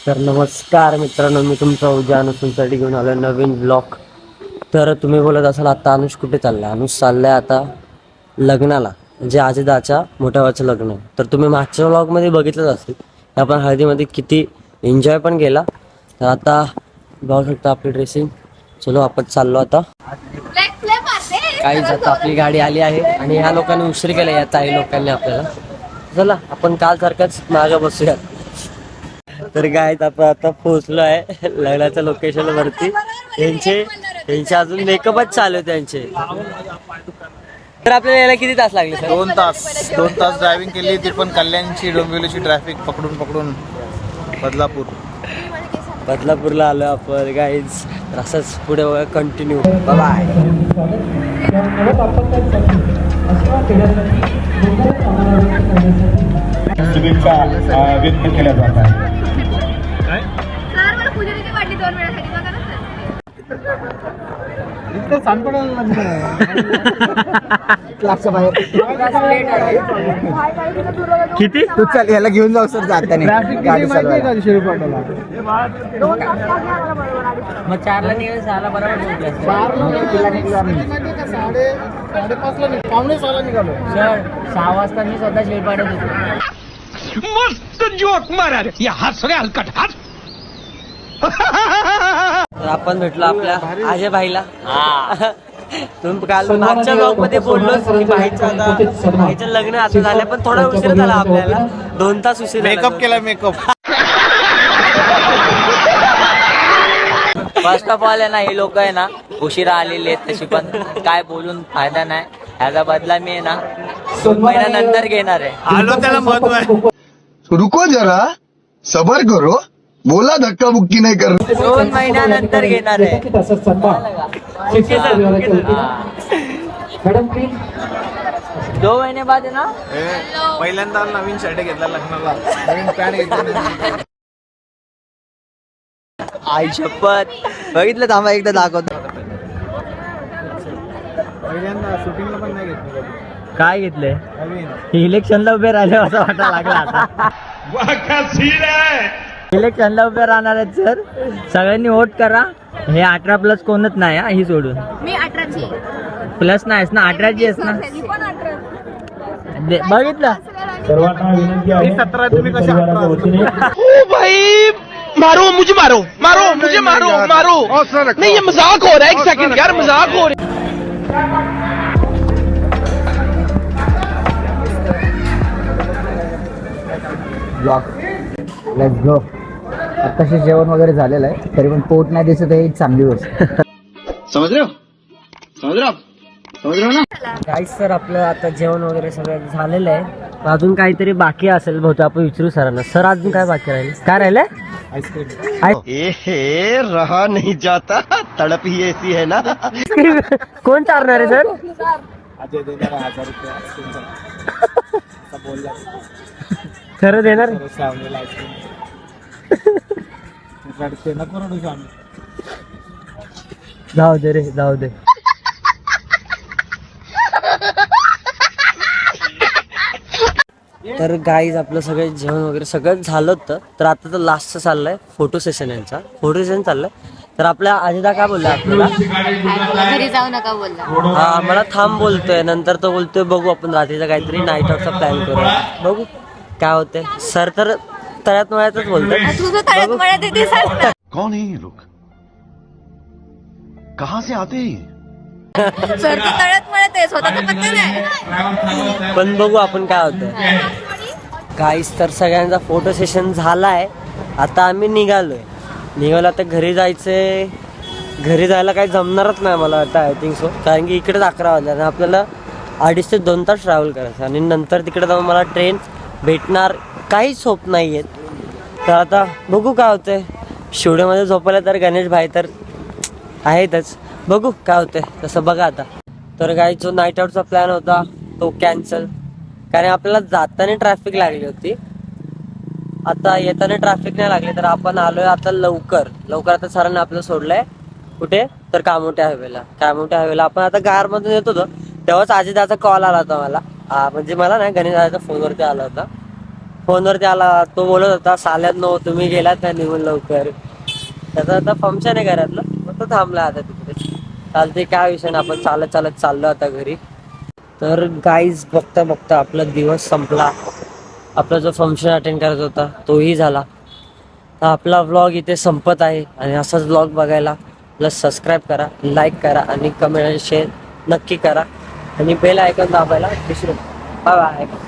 तर नमस्कार मित्रांनो, मी तुमचा उद्या अनुसूनसाठी घेऊन आलो नवीन ब्लॉग. तर तुम्ही बोलत असाल आता अनुष कुठे चाललाय? अनुष चाललाय आता लग्नाला, म्हणजे आजीदाच्या मोठ्या भावाचं लग्न आहे. तर तुम्ही मागच्या ब्लॉगमध्ये बघितलंच असेल, आपण हळदीमध्ये किती एन्जॉय पण केला. तर आता बघू शकता आपली ड्रेसिंग. चलो आपण चाललो आता. काही आता आपली गाडी आली आहे आणि ह्या लोकांनी उशीर केला, या ताई लोकांनी आपल्याला. चला आपण काल सारखंच मागं बसूया. तर काय आपण आता पोहोचलो आहे लग्नाच्या लोकेशन वरती. यांचे अजून मेकअपच चालू आहे त्यांचे. तर आपल्याला यायला किती तास लागले सर? 2 तास ड्रायव्हिंग केली, ती पण कल्याणची डोंबिवलीची ट्रॅफिक पकडून बदलापूरला आलो आपण गाईज. तर असंच पुढे बघा, कंटिन्यू. बाय. शुभेच्छा व्यक्त केल्या जातात. किती? तू चल याला घेऊन जाऊ सर जाताना गाडी चालवायला. मग 4ला निघाले, 6ला बरोबर पोहोचले. 6 वाजता मी स्वतः शिरपाड्यात होतो. मस्त जोक मारा रे, या हस रे हलकट हस. तर आपण भेटलो आपल्या अजय भाईला. तुम्ही काल मागच्या ब्लॉग मध्ये बोललोच की भाईचं लग्न आता झालं, पण थोडा उशीर झाला आपल्याला. 2 तास उशीर. मेकअप केला मेकअप. फर्स्ट ऑफ ऑल आहे ना, ही लोक आहे ना उशिरा आलेली आहेत, तशी पण काय बोलून फायदा नाही. ह्याचा बदला मी आहे ना 2 महिन्यानंतर घेणार आहे. आलो त्याला महत्व आहे. रुको जरा सबर करो, बोला धक्का बुक्की नहीं कर. 2 महिन्यानंतर घेणार आहे. 2 महिने बाद आहे ना. पहिल्यांदा नवीन शर्ट घेतला लग्नाला, नवीन पॅन्ट घेतला. आई शपथ, बघितलं थांबा एकदा दाखवतो. पहिल्यांदा शूटिंगला पण नाही घेतलं. काय घेतलंय? नवीन इलेक्शनला उभे राहिले असं वाटायला लागलं आता. इलेक्शनला उभे राहणार आहेत सर, सगळ्यांनी वोट करा. हे 18+ कोणच नाही हा, ही सोडून. मी 18ची प्लस नाहीस ना, 18ची आहेस ना. बघितलं. सर्वांना विनंती आहे. 17 तुम्ही कशा 18? ओ भाई मारो मुझे, मारो मारो मुझे, मारो मारो. नहीं ये मजाक हो रहा है, 1 सेकंड यार, मजाक हो रहा है. Let's go. आताशी जेवण वगैरे झालेलं आहे, तरी पण पोट नाही दिसत आहे, ही चांगली गोष्ट. समझ रहे हो ना. काहीच सर, आपलं आता जेवण वगैरे सगळं झालेलं आहे. अजून काहीतरी बाकी असेल बहुतेक, आपण विचारू सरांना. सर अजून काय बाकी राहील? काय राहिलंय? ए रहा नहीं जाता, तड़प ही ऐसी है ना. कोण चालणार आहे सर? अजय देणार 1000 रुपये. बोलला खरं देणार? श्रावणीला रडते नको रडू श्रावणी. जाऊ दे रे, जाऊ दे. तर गाईज आपलं सगळं जेवण वगैरे सगळं झालं होतं. तर आता तर लास्टचं चाललंय फोटो सेशन. यांचा फोटो सेशन चाललंय. तर आपल्या अजिता काय बोलला आपल्याला? घरी जाऊ नका बोलला. हा, मला थांब बोलतोय. नंतर तो बोलतोय बघू आपण रात्रीचा काहीतरी नाईट आउटचा प्लॅन करूया, बघू काय होतंय. सर तर तळ्यात मळ्यातच बोलतोय. तुझं तळ्यात मळ्यात येते सांग ना. कौन है ये लोग, कहाँ से आते हैं? सर तर तळ्यात मळ्यात आहे, स्वतःचा पत्ता नाही. पण बघू आपण काय होतंय. काहीच तर सगळ्यांचा फोटो सेशन झालाय. आता आम्ही निघालो आता घरी जायचंय. घरी जायला काही जमणारच नाही मला वाटतं, आय थिंक सो. कारण की इकडेच 11 वाजले आणि आपल्याला 2.5 ते 2 तास ट्रॅव्हल करायचं आणि नंतर तिकडे जाऊन मला ट्रेन भेटणार काहीच होप नाही आहेत. तर आता बघू काय होतंय. शिवड्यामध्ये झोपायला तर गणेश भाई तर आहेतच, बघू काय होतंय तसं. बघा आता. तर काही जो नाईट आउटचा प्लॅन होता तो कॅन्सल, कारण आपल्याला जाताना ट्रॅफिक लागली होती. आता येताना ट्रॅफिक नाही लागली. तर आपण आलोय आता लवकर. आता सरांनी आपलं सोडलंय कुठे, तर कामोठ्या हायवेला. आपण आता कारमधून येत होतो तेव्हाच अजितदाचा कॉल आला होता मला. म्हणजे मला नाही, गणेश दादाच्या फोनवरती आला होता. फोनवरती आला, तो बोलत होता साल्यात नो तुम्ही गेलात का निघून लवकर. त्याचा आता फंक्शन आहे घरातलं, मग तो थांबला आता तिकडे. चालते, काय विषय नाही, आपण चालत चालत चाललो आता घरी. तर गाईज बघता बघता आपला दिवस संपला. आपला जो फंक्शन अटेंड करायचा होता तोही झाला. तर आपला व्लॉग इथे संपत आहे. आणि असाच व्लॉग बघायला प्लस सबस्क्राईब करा, लाईक करा आणि कमेंट आणि शेअर नक्की करा. आणि बेल आयकॉन दाबायला विसरू नका. Bye bye.